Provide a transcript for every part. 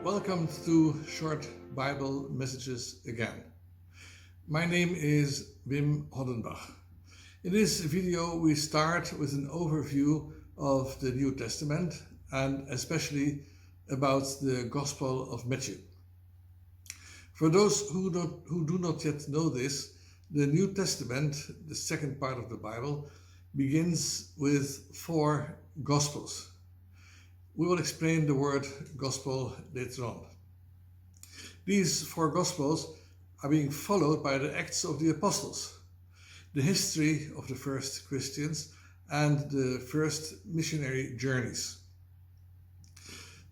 Welcome to Short Bible Messages again. My name is Wim Hoddenbach. In this video we start with an overview of the New Testament and especially about the Gospel of Matthew. For those who do not yet know this, the New Testament, the second part of the Bible, begins with 4 Gospels. We will explain the word gospel later on. These 4 Gospels are being followed by the Acts of the Apostles, the history of the first Christians and the first missionary journeys.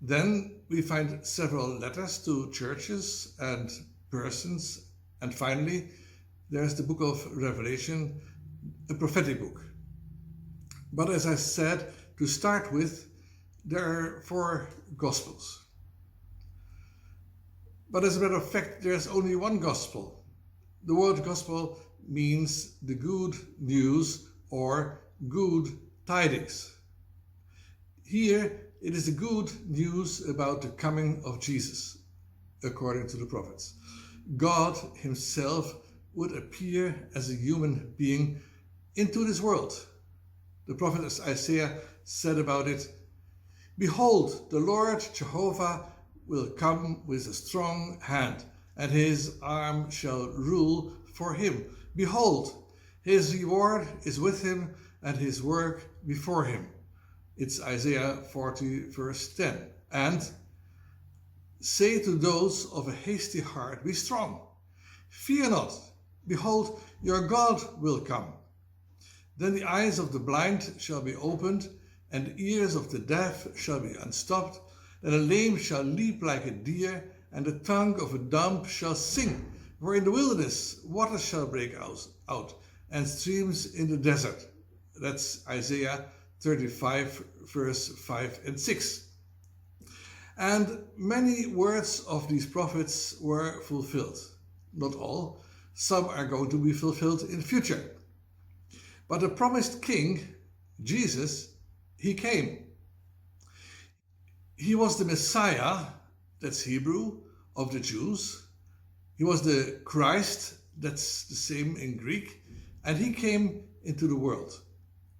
Then we find several letters to churches and persons, and finally there's the book of Revelation, a prophetic book. But as I said, to start with, there are 4 Gospels. But as a matter of fact, there's only one Gospel. The word Gospel means the good news or good tidings. Here it is the good news about the coming of Jesus, according to the prophets. God himself would appear as a human being into this world. The prophet Isaiah said about it, "Behold, the Lord Jehovah will come with a strong hand, and his arm shall rule for him. Behold, his reward is with him, and his work before him." It's Isaiah 40, verse 10. And say to those of a hasty heart, "Be strong, fear not. Behold, your God will come." Then the eyes of the blind shall be opened, and the ears of the deaf shall be unstopped. Then a lame shall leap like a deer, and the tongue of a dumb shall sing. For in the wilderness waters shall break out, and streams in the desert. That's Isaiah 35, verse 5 and 6. And many words of these prophets were fulfilled. Not all. Some are going to be fulfilled in future. But the promised king, Jesus, he came. He was the Messiah, that's Hebrew, of the Jews. He was the Christ, that's the same in Greek, and he came into the world.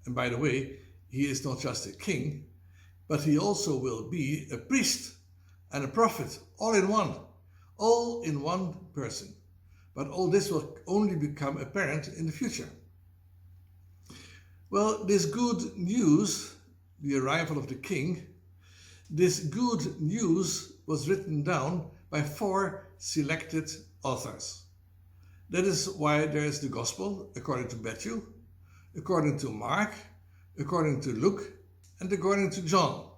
And by the way, he is not just a king, but he also will be a priest and a prophet, all in one person. But all this will only become apparent in the future. Well, this good news, the arrival of the king, this good news was written down by 4 selected authors. That is why there is the Gospel according to Matthew, according to Mark, according to Luke, and according to John.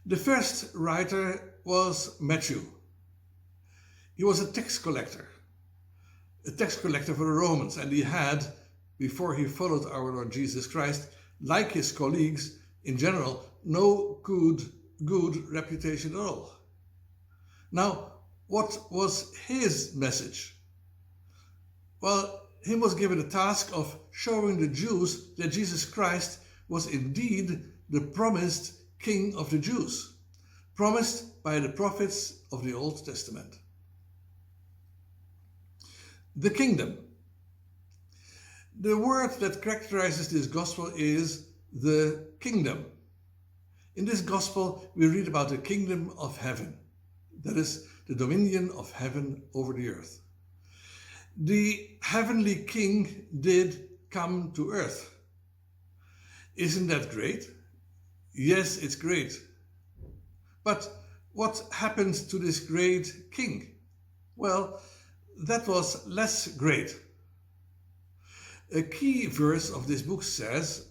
The first writer was Matthew. He was a tax collector for the Romans, and he had, before he followed our Lord Jesus Christ, like his colleagues in general, no good reputation at all. Now, what was his message? Well, he was given the task of showing the Jews that Jesus Christ was indeed the promised King of the Jews, promised by the prophets of the Old Testament. The kingdom. The word that characterizes this gospel is the kingdom. In this gospel, we read about the kingdom of heaven. That is the dominion of heaven over the earth. The heavenly king did come to earth. Isn't that great? Yes, it's great. But what happened to this great king? Well, that was less great. A key verse of this book says,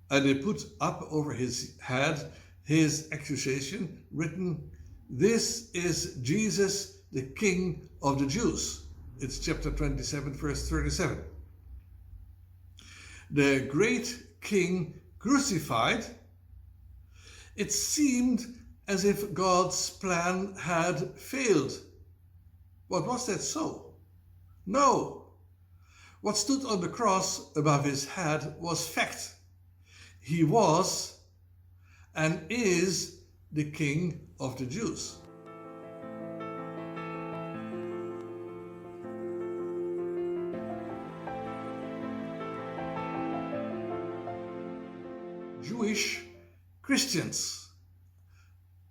"And they put up over his head his accusation, written, 'This is Jesus, the King of the Jews.'" It's chapter 27, verse 37. The great king crucified, it seemed as if God's plan had failed. But was that so? No. What stood on the cross above his head was fact. He was and is the King of the Jews. Jewish Christians.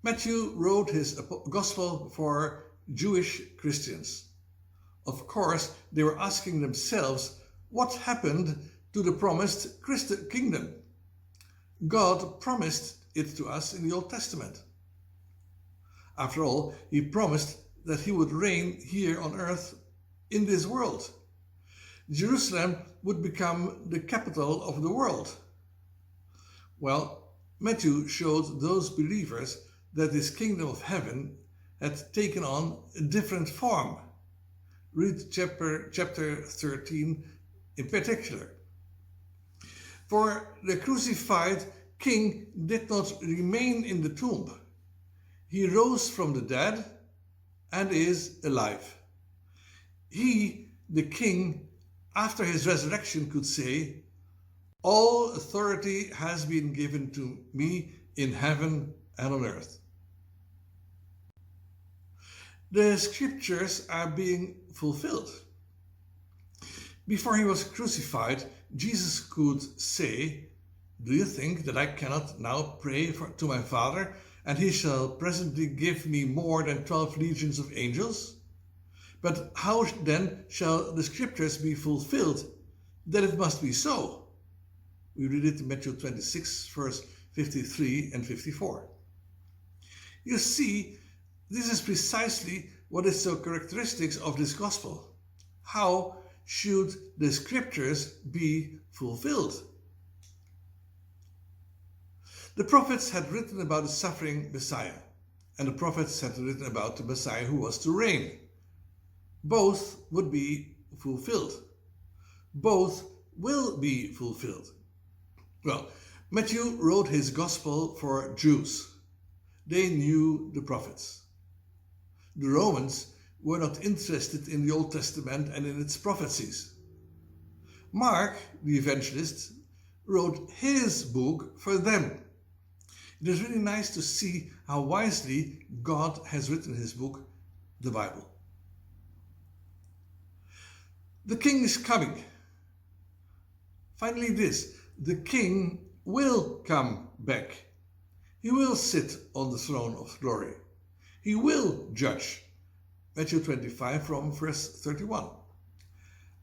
Matthew wrote his gospel for Jewish Christians. Of course, they were asking themselves, what happened to the promised kingdom? God promised it to us in the Old Testament. After all, he promised that he would reign here on earth in this world. Jerusalem would become the capital of the world. Well, Matthew showed those believers that this kingdom of heaven had taken on a different form. Read chapter 13 in particular. For the crucified king did not remain in the tomb. He rose from the dead and is alive. He, the king, after his resurrection could say, "All authority has been given to me in heaven and on earth." The scriptures are being fulfilled. Before he was crucified, Jesus could say, "Do you think that I cannot now pray to my Father, and he shall presently give me more than 12 legions of angels? But how then shall the scriptures be fulfilled, that it must be so?" We read it in Matthew 26, verse 53 and 54. You see, this is precisely what is so characteristic of this gospel. How should the scriptures be fulfilled? The prophets had written about the suffering Messiah, and the prophets had written about the Messiah who was to reign. Both would be fulfilled. Both will be fulfilled. Well, Matthew wrote his gospel for Jews. They knew the prophets. The Romans were not interested in the Old Testament and in its prophecies. Mark, the evangelist, wrote his book for them. It is really nice to see how wisely God has written his book, the Bible. The king is coming. Finally this, the king will come back. He will sit on the throne of glory. He will judge. Matthew 25 from verse 31.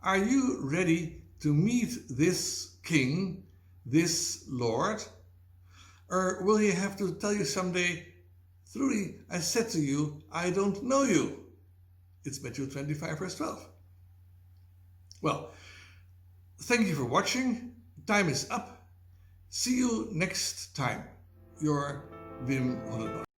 Are you ready to meet this king, this Lord? Or will he have to tell you someday, "Truly, I said to you, I don't know you"? It's Matthew 25 verse 12. Well, thank you for watching. Time is up. See you next time. Your Wim Hollenbach.